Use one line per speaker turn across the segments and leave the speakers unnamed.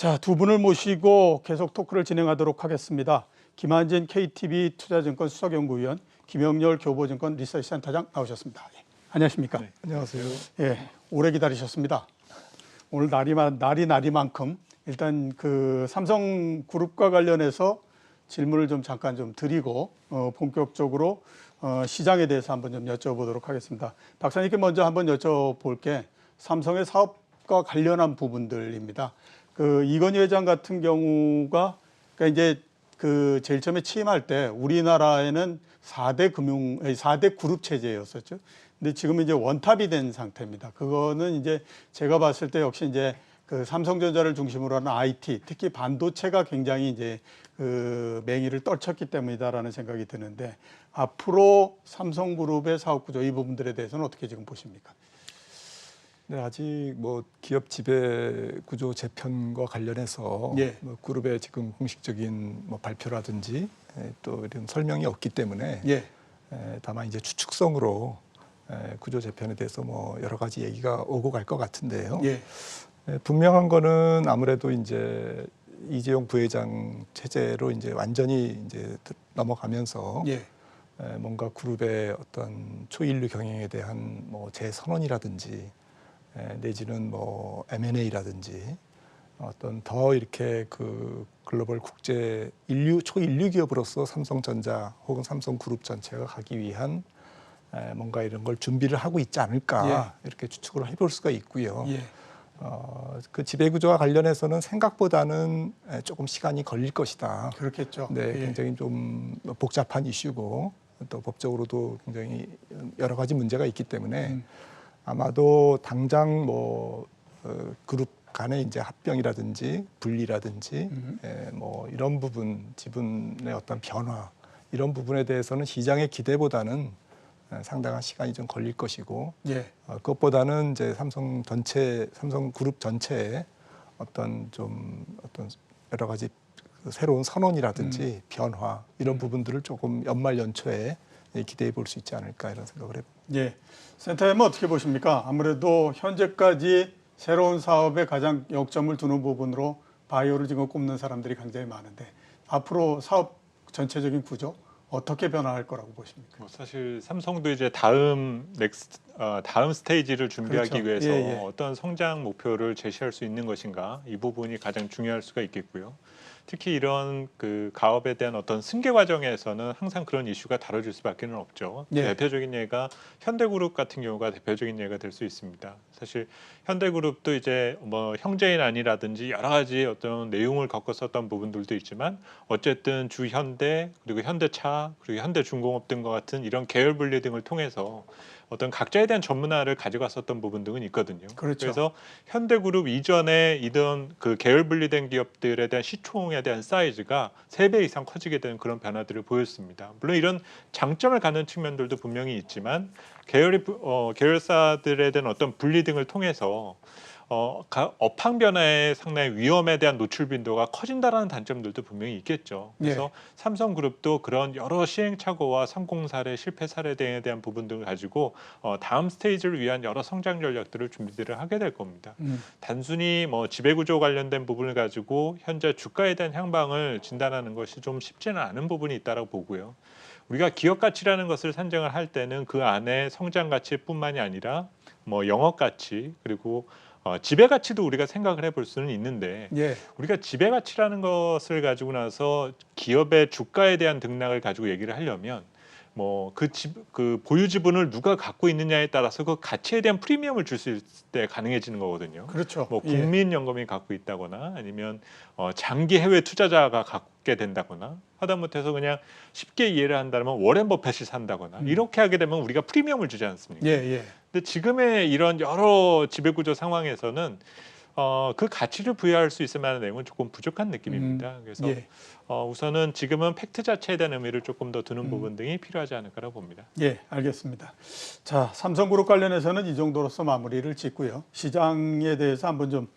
자, 두 분을 모시고 계속 토크를 진행하도록 하겠습니다. 김한진 KTB 투자증권 수석연구위원, 김영렬 교보증권 리서치센터장 나오셨습니다. 예, 안녕하십니까?
네, 안녕하세요.
예, 오래 기다리셨습니다. 오늘 날이만큼 일단 그 삼성그룹과 관련해서 질문을 좀 잠깐 좀 드리고 본격적으로 시장에 대해서 한번 좀 여쭤보도록 하겠습니다. 박사님께 먼저 한번 여쭤볼 게 삼성의 사업과 관련한 부분들입니다. 그 이건희 회장 같은 경우가 그러니까 이제 그 제일 처음에 취임할 때 우리나라에는 4대 그룹 체제였었죠. 근데 지금은 이제 원탑이 된 상태입니다. 그거는 이제 제가 봤을 때 역시 이제 그 삼성전자를 중심으로 하는 IT, 특히 반도체가 굉장히 이제 그 맹위를 떨쳤기 때문이다라는 생각이 드는데 앞으로 삼성그룹의 사업 구조 이 부분들에 대해서는 어떻게 지금 보십니까?
네, 아직 뭐 기업 지배 구조 재편과 관련해서
예.
뭐 그룹의 지금 공식적인 뭐 발표라든지 또 이런 설명이 없기 때문에
예.
다만 이제 추측성으로 구조 재편에 대해서 뭐 여러 가지 얘기가 오고 갈 것 같은데요.
예.
분명한 거는 아무래도 이제 이재용 부회장 체제로 이제 완전히 이제 넘어가면서
예.
뭔가 그룹의 어떤 초일류 경영에 대한 뭐 재선언이라든지 내지는 뭐 M&A라든지 어떤 더 이렇게 그 글로벌 국제 초인류 기업으로서 삼성전자 혹은 삼성그룹 전체가 가기 위한 뭔가 이런 걸 준비를 하고 있지 않을까 이렇게 추측을 해볼 수가 있고요.
예.
그 지배구조와 관련해서는 생각보다는 조금 시간이 걸릴 것이다.
그렇겠죠.
네,
예.
굉장히 좀 복잡한 이슈고 또 법적으로도 굉장히 여러 가지 문제가 있기 때문에 아마도 당장 뭐 그룹 간의 이제 합병이라든지 분리라든지 뭐 이런 부분, 지분의 어떤 변화 이런 부분에 대해서는 시장의 기대보다는 상당한 시간이 좀 걸릴 것이고
예.
그것보다는 이제 삼성그룹 전체의 어떤 여러 가지 새로운 선언이라든지 변화 이런 부분들을 조금 연말 연초에 기대해 볼 수 있지 않을까 이런 생각을 해봅니다.
예. 센터장님은 어떻게 보십니까? 아무래도 현재까지 새로운 사업에 가장 역점을 두는 부분으로 바이오를 지금 꼽는 사람들이 굉장히 많은데 앞으로 사업 전체적인 구조 어떻게 변화할 거라고 보십니까?
뭐 사실 삼성도 이제 다음 스테이지를 준비하기
그렇죠.
위해서
예, 예.
어떤 성장 목표를 제시할 수 있는 것인가 이 부분이 가장 중요할 수가 있겠고요. 특히 이런 그 가업에 대한 어떤 승계 과정에서는 항상 그런 이슈가 다뤄질 수밖에는 없죠.
예.
대표적인 예가 현대그룹 같은 경우가 대표적인 예가 될 수 있습니다. 사실 현대그룹도 이제 뭐 형제인 아니라든지 여러 가지 어떤 내용을 겪었었던 부분들도 있지만 어쨌든 주현대 그리고 현대차 그리고 현대중공업 등과 같은 이런 계열 분리 등을 통해서 어떤 각자에 대한 전문화를 가져갔었던 부분 등은 있거든요.
그렇죠.
그래서 현대그룹 이전에 이던 그 계열 분리된 기업들에 대한 시총에 대한 사이즈가 3배 이상 커지게 되는 그런 변화들을 보였습니다. 물론 이런 장점을 갖는 측면들도 분명히 있지만 계열사들에 대한 어떤 분리 등을 통해서 업황 변화의 상당히 위험에 대한 노출 빈도가 커진다라는 단점들도 분명히 있겠죠. 그래서 삼성그룹도 그런 여러 시행착오와 성공 사례, 실패 사례 등에 대한 부분들을 가지고 다음 스테이지를 위한 여러 성장 전략들을 준비들을 하게 될 겁니다. 단순히 뭐 지배구조 관련된 부분을 가지고 현재 주가에 대한 향방을 진단하는 것이 좀 쉽지는 않은 부분이 있다고 보고요. 우리가 기업 가치라는 것을 산정을 할 때는 그 안에 성장 가치뿐만이 아니라 뭐 영업 가치 그리고 지배 가치도 우리가 생각을 해볼 수는 있는데 우리가 지배 가치라는 것을 가지고 나서 기업의 주가에 대한 등락을 가지고 얘기를 하려면 뭐 그 보유 지분을 누가 갖고 있느냐에 따라서 그 가치에 대한 프리미엄을 줄 수 있을 때 가능해지는 거거든요.
그렇죠.
뭐 국민연금이 갖고 있다거나 아니면 장기 해외 투자자가 갖게 된다거나 하다못해서 그냥 쉽게 이해를 한다면 워렌 버핏이 산다거나 이렇게 하게 되면 우리가 프리미엄을 주지 않습니까? 근데 지금의 이런 여러 지배구조 상황에서는 그 가치를 부여할 수 있을 만한 내용은 조금 부족한 느낌입니다. 그래서 우선은 지금은 팩트 자체에 대한 의미를 조금 더 두는 부분 등이 필요하지 않을까라고 봅니다.
예, 알겠습니다. 자, 삼성그룹 관련해서는 이 정도로서 마무리를 짓고요. 시장에 대해서 한번 좀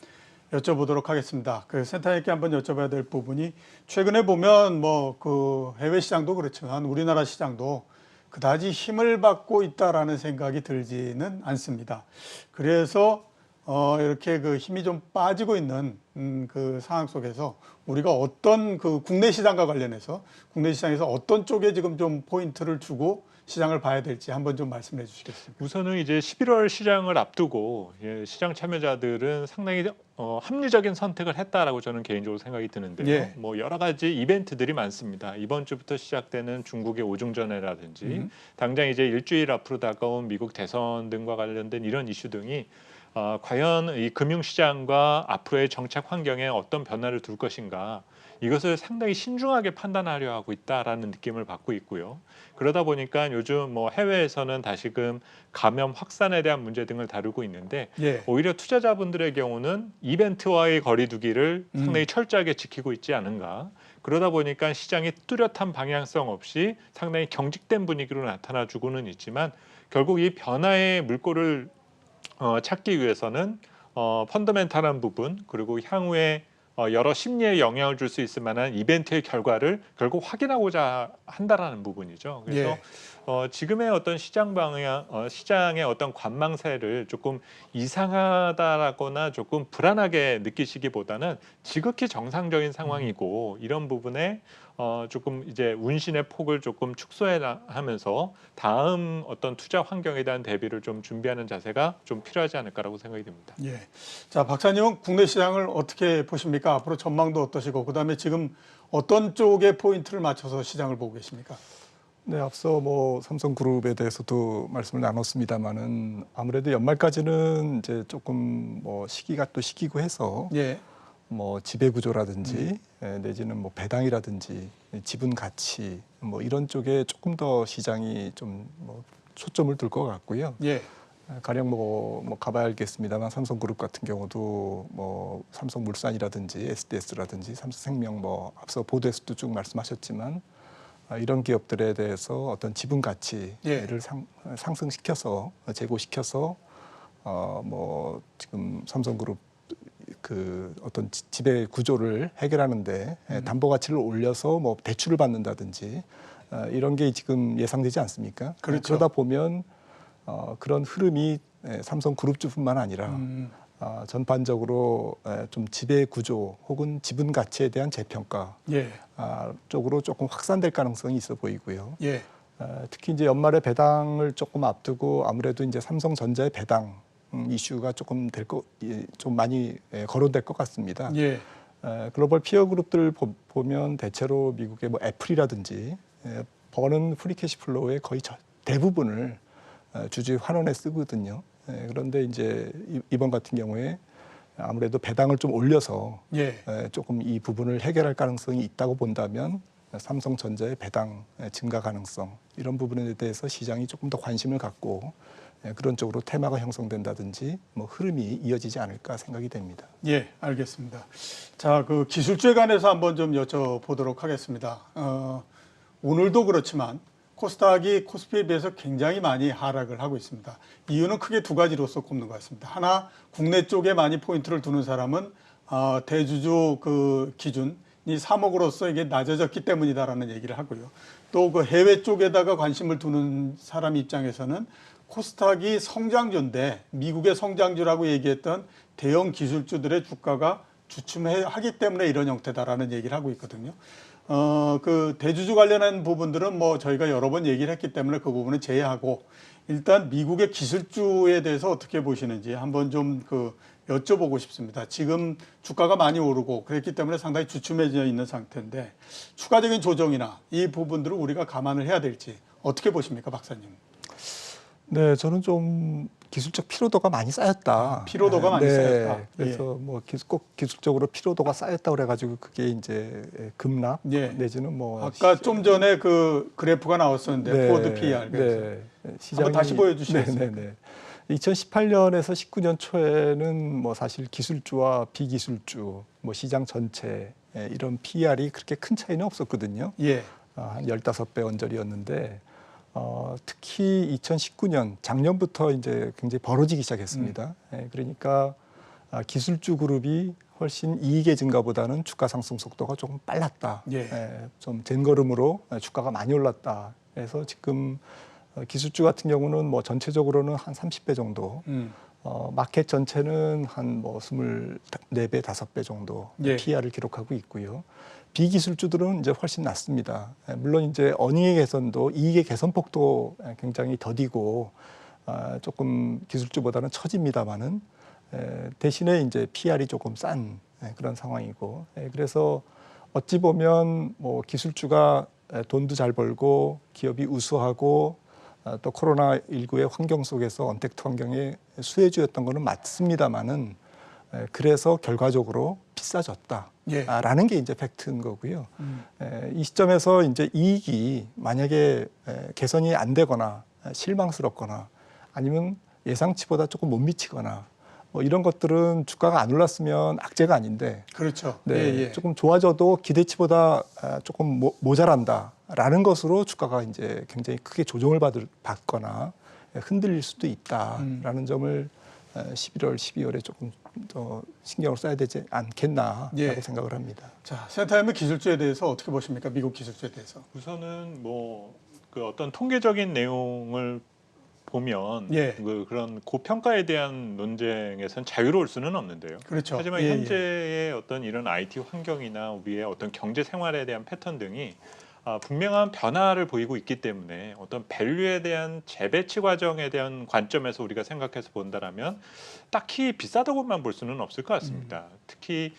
여쭤보도록 하겠습니다. 그 센터장님께 한번 여쭤봐야 될 부분이 최근에 보면 뭐 그 해외 시장도 그렇지만 우리나라 시장도 그다지 힘을 받고 있다라는 생각이 들지는 않습니다. 그래서 이렇게 그 힘이 좀 빠지고 있는 그 상황 속에서 우리가 어떤 그 국내 시장과 관련해서 국내 시장에서 어떤 쪽에 지금 좀 포인트를 주고 시장을 봐야 될지 한번 좀 말씀해 주시겠습니까?
우선은 이제 11월 시장을 앞두고 시장 참여자들은 상당히 합리적인 선택을 했다라고 저는 개인적으로 생각이 드는데요.
예.
뭐 여러 가지 이벤트들이 많습니다. 이번 주부터 시작되는 중국의 오중전회라든지 당장 이제 일주일 앞으로 다가온 미국 대선 등과 관련된 이런 이슈 등이 과연 이 금융시장과 앞으로의 정책 환경에 어떤 변화를 둘 것인가, 이것을 상당히 신중하게 판단하려 하고 있다라는 느낌을 받고 있고요. 그러다 보니까 요즘 뭐 해외에서는 다시금 감염 확산에 대한 문제 등을 다루고 있는데
예.
오히려 투자자분들의 경우는 이벤트와의 거리두기를 상당히 철저하게 지키고 있지 않은가. 그러다 보니까 시장이 뚜렷한 방향성 없이 상당히 경직된 분위기로 나타나주고는 있지만 결국 이 변화의 물꼬를 찾기 위해서는 펀더멘탈한 부분, 그리고 향후에 여러 심리에 영향을 줄 수 있을 만한 이벤트의 결과를 결국 확인하고자 한다라는 부분이죠. 그래서
예.
지금의 어떤 시장 방향, 시장의 어떤 관망세를 조금 이상하다라거나 조금 불안하게 느끼시기보다는 지극히 정상적인 상황이고, 이런 부분에 조금 이제 운신의 폭을 조금 축소하면서 다음 어떤 투자 환경에 대한 대비를 좀 준비하는 자세가 좀 필요하지 않을까라고 생각이 듭니다.
예. 자, 박사님은 국내 시장을 어떻게 보십니까? 앞으로 전망도 어떠시고, 그다음에 지금 어떤 쪽에 포인트를 맞춰서 시장을 보고 계십니까?
네, 앞서 뭐 삼성그룹에 대해서도 말씀을 나눴습니다만은 아무래도 연말까지는 이제 조금 뭐 시기가 또 시기고 해서
예.
뭐 지배 구조라든지 내지는 뭐 배당이라든지 지분 가치 뭐 이런 쪽에 조금 더 시장이 좀 뭐 초점을 둘 것 같고요.
예.
가령 뭐 가봐야 알겠습니다만 삼성그룹 같은 경우도 뭐 삼성물산이라든지 SDS라든지 삼성생명 뭐 앞서 보도에서도 쭉 말씀하셨지만 이런 기업들에 대해서 어떤 지분 가치를
예.
상승시켜서 제고시켜서 뭐 지금 삼성그룹 그 어떤 지배 구조를 해결하는데 담보 가치를 올려서 뭐 대출을 받는다든지 이런 게 지금 예상되지 않습니까?
그렇죠.
그러다 보면 그런 흐름이 삼성그룹주뿐만 아니라 전반적으로 좀 지배 구조 혹은 지분 가치에 대한 재평가
예.
쪽으로 조금 확산될 가능성이 있어 보이고요.
예.
특히 이제 연말에 배당을 조금 앞두고 아무래도 이제 삼성전자의 배당 이슈가 조금 좀 많이 거론될 것 같습니다.
예.
글로벌 피어 그룹들 보면 대체로 미국의 뭐 애플이라든지 버는 프리캐시 플로우의 거의 대부분을 주주의 환원에 쓰거든요. 그런데 이제 이번 같은 경우에 아무래도 배당을 좀 올려서
예.
조금 이 부분을 해결할 가능성이 있다고 본다면 삼성전자의 배당 증가 가능성 이런 부분에 대해서 시장이 조금 더 관심을 갖고 그런 쪽으로 테마가 형성된다든지 뭐 흐름이 이어지지 않을까 생각이 됩니다.
예, 알겠습니다. 자, 그 기술주에 관해서 한번 좀 여쭤보도록 하겠습니다. 오늘도 그렇지만 코스닥이 코스피에 비해서 굉장히 많이 하락을 하고 있습니다. 이유는 크게 두 가지로서 꼽는 것 같습니다. 하나, 국내 쪽에 많이 포인트를 두는 사람은 대주주 그 기준이 3억으로서 이게 낮아졌기 때문이다라는 얘기를 하고요. 또 그 해외 쪽에다가 관심을 두는 사람 입장에서는 코스닥이 성장주인데 미국의 성장주라고 얘기했던 대형 기술주들의 주가가 주춤하기 때문에 이런 형태다라는 얘기를 하고 있거든요. 그 대주주 관련한 부분들은 뭐 저희가 여러 번 얘기를 했기 때문에 그 부분은 제외하고 일단 미국의 기술주에 대해서 어떻게 보시는지 한번 좀 여쭤보고 싶습니다. 지금 주가가 많이 오르고 그랬기 때문에 상당히 주춤해져 있는 상태인데 추가적인 조정이나 이 부분들을 우리가 감안을 해야 될지 어떻게 보십니까, 박사님?
네, 저는 좀 기술적 피로도가 많이 쌓였다.
피로도가 많이 쌓였다.
그래서 뭐 꼭 기술적으로 피로도가 쌓였다 그래가지고 그게 이제 급락
예.
내지는 뭐
아까 좀 전에 그 그래프가 나왔었는데 포드 PER.
네,
한번 다시 보여주시겠습니까?
네. 2018년에서 19년 초에는 뭐 사실 기술주와 비기술주, 뭐 시장 전체 이런 PER이 그렇게 큰 차이는 없었거든요.
예.
한 15배 언저리였는데 특히 2019년 작년부터 이제 굉장히 벌어지기 시작했습니다. 그러니까 기술주 그룹이 훨씬 이익의 증가보다는 주가 상승 속도가 조금 빨랐다. 좀 젠걸음으로 주가가 많이 올랐다. 그래서 지금 기술주 같은 경우는 뭐 전체적으로는 한 30배 정도 마켓 전체는 한 뭐 24배, 5배 정도
예.
PER을 기록하고 있고요. 비기술주들은 이제 훨씬 낮습니다. 물론 이제 어닝의 개선도 이익의 개선폭도 굉장히 더디고 조금 기술주보다는 처집니다만은 대신에 이제 PER이 조금 싼 그런 상황이고 그래서 어찌 보면 뭐 기술주가 돈도 잘 벌고 기업이 우수하고 또 코로나19의 환경 속에서 언택트 환경의 수혜주였던 거는 맞습니다만은 그래서 결과적으로 비싸졌다라는 게 이제 팩트인 거고요. 이 시점에서 이제 이익이 만약에 개선이 안 되거나 실망스럽거나 아니면 예상치보다 조금 못 미치거나 뭐 이런 것들은 주가가 안 올랐으면 악재가 아닌데
그렇죠.
네,
예, 예.
조금 좋아져도 기대치보다 조금 모자란다라는 것으로 주가가 이제 굉장히 크게 조정을 받거나 흔들릴 수도 있다라는 점을 11월, 12월에 조금 더 신경을 써야 되지 않겠나라고
예.
생각을 합니다.
자, 센터엠의 기술주에 대해서 어떻게 보십니까? 미국 기술주에 대해서.
우선은 뭐 그 어떤 통계적인 내용을 보면
예.
그런 고평가에 대한 논쟁에선 자유로울 수는 없는데요.
그렇죠.
하지만
예, 예.
현재의 어떤 이런 IT 환경이나 우리의 어떤 경제 생활에 대한 패턴 등이 분명한 변화를 보이고 있기 때문에 어떤 밸류에 대한 재배치 과정에 대한 관점에서 우리가 생각해서 본다라면 딱히 비싸다고만 볼 수는 없을 것 같습니다. 특히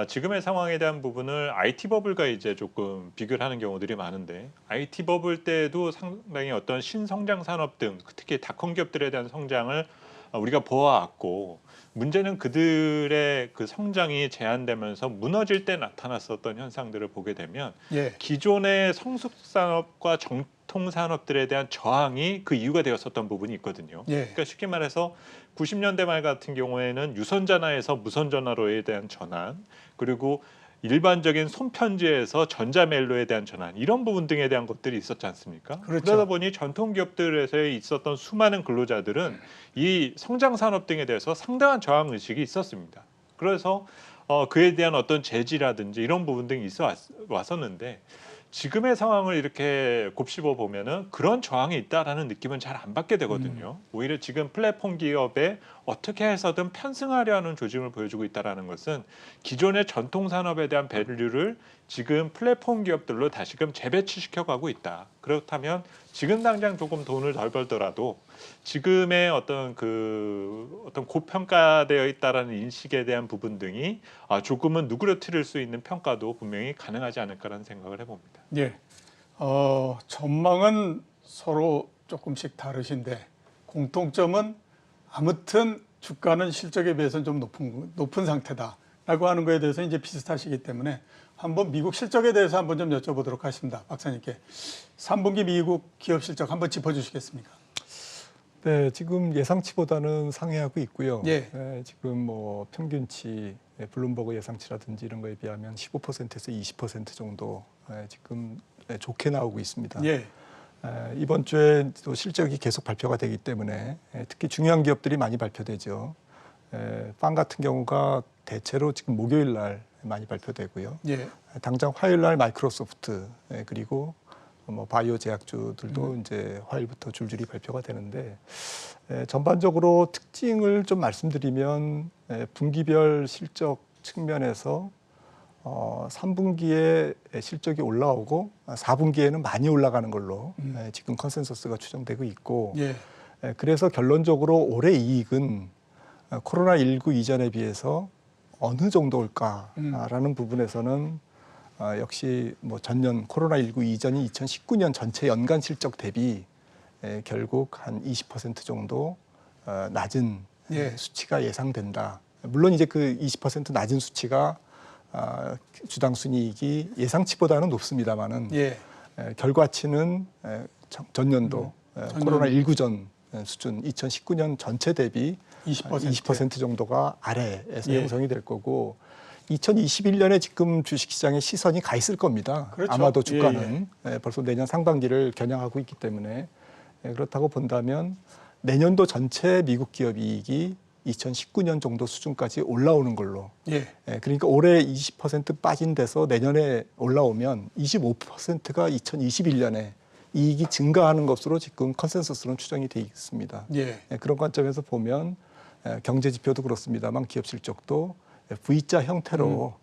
지금의 상황에 대한 부분을 IT 버블과 이제 조금 비교를 하는 경우들이 많은데 IT 버블 때도 상당히 어떤 신성장 산업 등 특히 닷컴 기업들에 대한 성장을 우리가 보아왔고 문제는 그들의 그 성장이 제한되면서 무너질 때 나타났었던 현상들을 보게 되면
예.
기존의 성숙 산업과 정통 산업들에 대한 저항이 그 이유가 되었었던 부분이 있거든요.
예.
그러니까 쉽게 말해서 90년대 말 같은 경우에는 유선전화에서 무선전화로에 대한 전환, 그리고 일반적인 손편지에서 전자멜로에 대한 전환, 이런 부분 등에 대한 것들이 있었지 않습니까?
그렇죠.
그러다 보니 전통 기업들에서 있었던 수많은 근로자들은 이 성장 산업 등에 대해서 상당한 저항 의식이 있었습니다. 그래서 그에 대한 어떤 제지라든지 이런 부분 등이 있어 왔었는데 지금의 상황을 이렇게 곱씹어 보면은 그런 저항이 있다라는 느낌은 잘 안 받게 되거든요. 오히려 지금 플랫폼 기업에 어떻게 해서든 편승하려 하는 조짐을 보여주고 있다라는 것은 기존의 전통 산업에 대한 밸류를 지금 플랫폼 기업들로 다시금 재배치시켜 가고 있다. 그렇다면 지금 당장 조금 돈을 덜 벌더라도 지금의 어떤 고평가되어 있다라는 인식에 대한 부분 등이 조금은 누그러뜨릴 수 있는 평가도 분명히 가능하지 않을까라는 생각을 해봅니다.
예. 전망은 서로 조금씩 다르신데 공통점은 아무튼 주가는 실적에 비해서는 좀 높은 상태다라고 하는 거에 대해서 이제 비슷하시기 때문에 한번 미국 실적에 대해서 한번 좀 여쭤보도록 하겠습니다. 박사님께 3분기 미국 기업 실적 한번 짚어주시겠습니까?
네, 지금 예상치보다는 상회하고 있고요.
예.
지금 뭐 평균치, 블룸버그 예상치라든지 이런 거에 비하면 15%에서 20% 정도 지금 좋게 나오고 있습니다.
예.
이번 주에 또 실적이 계속 발표가 되기 때문에 특히 중요한 기업들이 많이 발표되죠. 빵 같은 경우가 대체로 지금 목요일 날 많이 발표되고요.
예.
당장 화요일 날 마이크로소프트 그리고 뭐 바이오 제약주들도 이제 화요일부터 줄줄이 발표가 되는데 전반적으로 특징을 좀 말씀드리면 분기별 실적 측면에서 3분기에 실적이 올라오고 4분기에는 많이 올라가는 걸로 지금 컨센서스가 추정되고 있고
예.
그래서 결론적으로 올해 이익은 코로나19 이전에 비해서 어느 정도일까라는 부분에서는 역시 뭐 전년 코로나19 이전이 2019년 전체 연간 실적 대비 결국 한 20% 정도 낮은
예.
수치가 예상된다. 물론 이제 그 20% 낮은 수치가 주당 순이익이 예상치보다는 높습니다만은
예.
결과치는 전년도 코로나19 전 수준 2019년 전체 대비 20% 정도가 아래에서
예.
형성이 될 거고 2021년에 지금 주식시장에 시선이 가 있을 겁니다.
그렇죠.
아마도 주가는 벌써 내년 상반기를 겨냥하고 있기 때문에 그렇다고 본다면 내년도 전체 미국 기업 이익이 2019년 정도 수준까지 올라오는 걸로.
예.
그러니까 올해 20% 빠진 데서 내년에 올라오면 25%가 2021년에 이익이 증가하는 것으로 지금 컨센서스는 추정이 돼 있습니다.
예.
그런 관점에서 보면 경제 지표도 그렇습니다만 기업 실적도 V자 형태로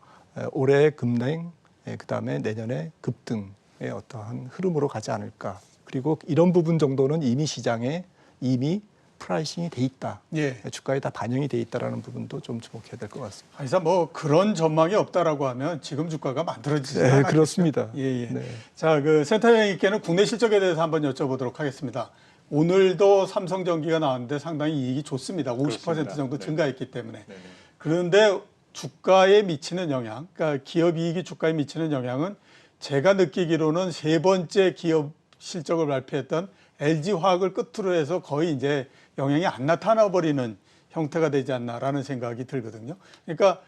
올해 급냉, 그다음에 내년에 급등의 어떠한 흐름으로 가지 않을까. 그리고 이런 부분 정도는 이미 시장에 이미 프라이싱이 돼 있다.
예.
주가에 다 반영이 돼 있다라는 부분도 좀 주목해야 될 것 같습니다.
그래서 뭐 그런 전망이 없다라고 하면 지금 주가가 만들어지지 않겠죠.
그렇습니다.
예.
네.
자, 그 센터장님께는 국내 실적에 대해서 한번 여쭤보도록 하겠습니다. 오늘도 삼성전기가 나왔는데 상당히 이익이 좋습니다. 50%
그렇습니다.
정도
네.
증가했기 때문에.
네네.
그런데 주가에 미치는 영향, 그러니까 기업 이익이 주가에 미치는 영향은 제가 느끼기로는 세 번째 기업 실적을 발표했던 LG화학을 끝으로 해서 거의 이제 영향이 안 나타나 버리는 형태가 되지 않나라는 생각이 들거든요. 그러니까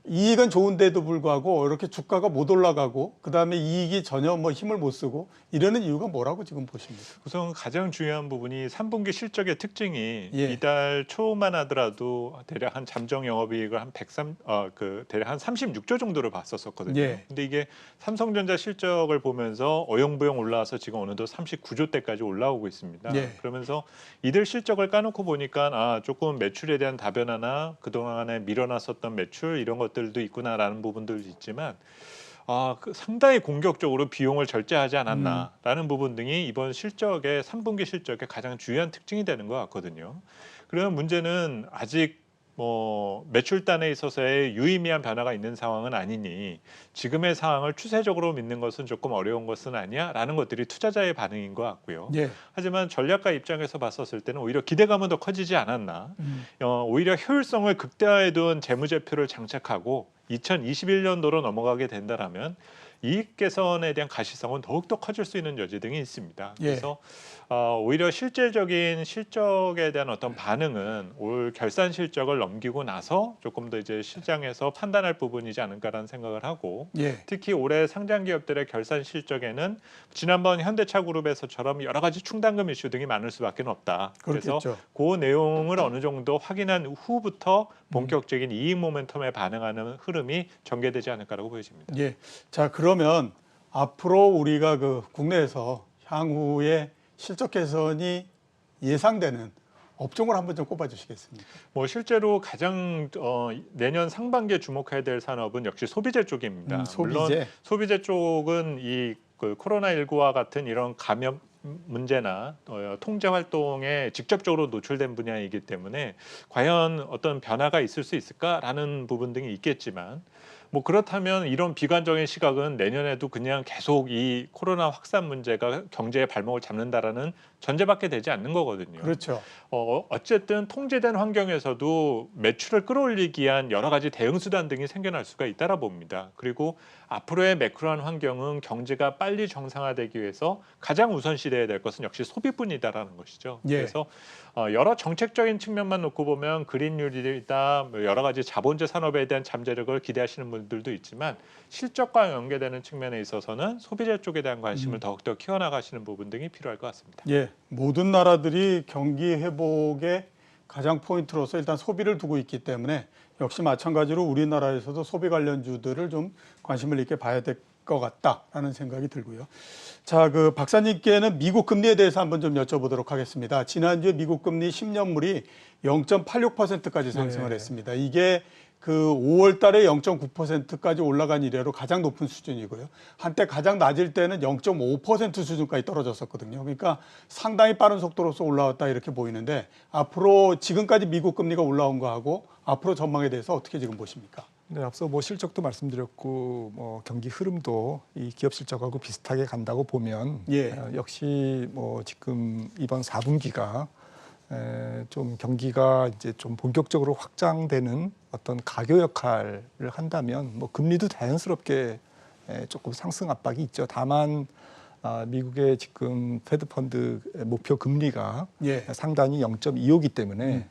이익은 좋은데도 불구하고 이렇게 주가가 못 올라가고 그다음에 이익이 전혀 뭐 힘을 못 쓰고 이러는 이유가 뭐라고 지금 보십니까?
우선 가장 중요한 부분이 3분기 실적의 특징이
예.
이달 초만 하더라도 대략 한 잠정 영업이익을 한 대략 한 36조 정도를 봤었거든요.
예.
근데 이게 삼성전자 실적을 보면서 어영부영 올라와서 지금 어느덧 39조대까지 올라오고 있습니다.
예.
그러면서 이들 실적을 까놓고 보니까 조금 매출에 대한 다변화나 그동안에 밀어놨었던 매출 이런 것들도 있구나라는 부분들도 있지만 상당히 공격적으로 비용을 절제하지 않았나라는 부분 등이 이번 실적의 3분기 실적의 가장 중요한 특징이 되는 것 같거든요. 그러면 문제는 아직 뭐 매출단에 있어서의 유의미한 변화가 있는 상황은 아니니 지금의 상황을 추세적으로 믿는 것은 조금 어려운 것은 아니야라는 것들이 투자자의 반응인 것 같고요.
예.
하지만 전략가 입장에서 봤었을 때는 오히려 기대감은 더 커지지 않았나. 오히려 효율성을 극대화해둔 재무제표를 장착하고 2021년도로 넘어가게 된다라면 이익 개선에 대한 가시성은 더욱더 커질 수 있는 여지 등이 있습니다.
예.
그래서 오히려 실질적인 실적에 대한 어떤 반응은 올 결산 실적을 넘기고 나서 조금 더 이제 시장에서 판단할 부분이지 않을까라는 생각을 하고
예.
특히 올해 상장 기업들의 결산 실적에는 지난번 현대차그룹에서처럼 여러 가지 충당금 이슈 등이 많을 수밖에 없다. 그래서
그렇겠죠.
그 내용을 어느 정도 확인한 후부터 본격적인 이익 모멘텀에 반응하는 흐름이 전개되지 않을까라고 보여집니다.
예. 자, 그러면 앞으로 우리가 그 국내에서 향후에 실적 개선이 예상되는 업종을 한번 좀 꼽아 주시겠습니까?
뭐 실제로 가장 내년 상반기에 주목해야 될 산업은 역시 소비재 쪽입니다. 물론
소비재.
소비재 쪽은 이 코로나19와 같은 이런 감염 문제나 통제 활동에 직접적으로 노출된 분야이기 때문에 과연 어떤 변화가 있을 수 있을까라는 부분 등이 있겠지만 뭐 그렇다면 이런 비관적인 시각은 내년에도 그냥 계속 이 코로나 확산 문제가 경제의 발목을 잡는다라는 전제밖에 되지 않는 거거든요.
그렇죠.
어쨌든 통제된 환경에서도 매출을 끌어올리기 위한 여러 가지 대응 수단 등이 생겨날 수가 있다라 봅니다. 그리고 앞으로의 매크로한 환경은 경제가 빨리 정상화되기 위해서 가장 우선시돼야 될 것은 역시 소비뿐이다라는 것이죠.
예.
그래서 여러 정책적인 측면만 놓고 보면 그린뉴딜이다 여러 가지 자본재 산업에 대한 잠재력을 기대하시는 분들도 있지만 실적과 연계되는 측면에 있어서는 소비재 쪽에 대한 관심을 더욱더 키워나가시는 부분 등이 필요할 것 같습니다.
예. 모든 나라들이 경기 회복의 가장 포인트로서 일단 소비를 두고 있기 때문에 역시 마찬가지로 우리나라에서도 소비 관련주들을 좀 관심을 있게 봐야 될 것 같다라는 생각이 들고요. 자, 그 박사님께는 미국 금리에 대해서 한번 좀 여쭤보도록 하겠습니다. 지난주에 미국 금리 10년물이 0.86%까지 상승을
네.
했습니다. 이게 그 5월 달에 0.9%까지 올라간 이래로 가장 높은 수준이고요. 한때 가장 낮을 때는 0.5% 수준까지 떨어졌었거든요. 그러니까 상당히 빠른 속도로서 올라왔다 이렇게 보이는데 앞으로 지금까지 미국 금리가 올라온 거하고 앞으로 전망에 대해서 어떻게 지금 보십니까?
네, 앞서 뭐 실적도 말씀드렸고 뭐 경기 흐름도 이 기업 실적하고 비슷하게 간다고 보면
예.
역시 뭐 지금 이번 4분기가 좀 경기가 이제 좀 본격적으로 확장되는 어떤 가교 역할을 한다면 뭐 금리도 자연스럽게 조금 상승 압박이 있죠. 다만 미국의 지금 페드 펀드 목표 금리가
예.
상단이 0.25기 때문에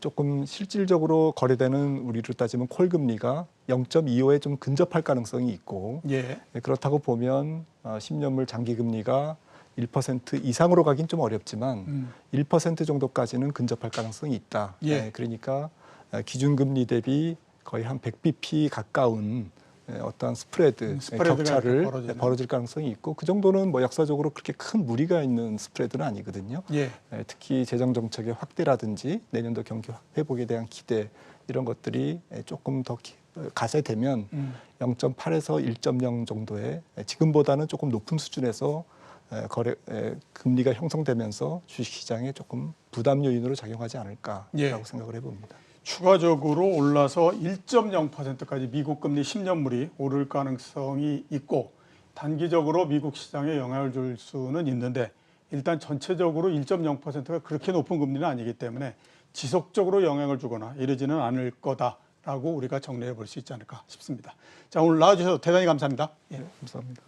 조금 실질적으로 거래되는 우리로 따지면 콜 금리가 0.25에 좀 근접할 가능성이 있고
예.
그렇다고 보면 10년물 장기 금리가 1% 이상으로 가긴 좀 어렵지만 1% 정도까지는 근접할 가능성이 있다.
예.
그러니까 기준금리 대비 거의 한 100bp 가까운 어떠한 스프레드
스프레드가
격차를
벌어지는.
벌어질 가능성이 있고 그 정도는 뭐 역사적으로 그렇게 큰 무리가 있는 스프레드는 아니거든요.
예.
특히 재정 정책의 확대라든지 내년도 경기 회복에 대한 기대 이런 것들이 조금 더 가세되면 0.8에서 1.0 정도의 지금보다는 조금 높은 수준에서 금리가 형성되면서 주식시장에 조금 부담 요인으로 작용하지 않을까라고
예.
생각을 해봅니다.
추가적으로 올라서 1.0%까지 미국 금리 10년물이 오를 가능성이 있고 단기적으로 미국 시장에 영향을 줄 수는 있는데 일단 전체적으로 1.0%가 그렇게 높은 금리는 아니기 때문에 지속적으로 영향을 주거나 이러지는 않을 거다라고 우리가 정리해 볼 수 있지 않을까 싶습니다. 자, 오늘 나와주셔서 대단히 감사합니다. 예.
감사합니다.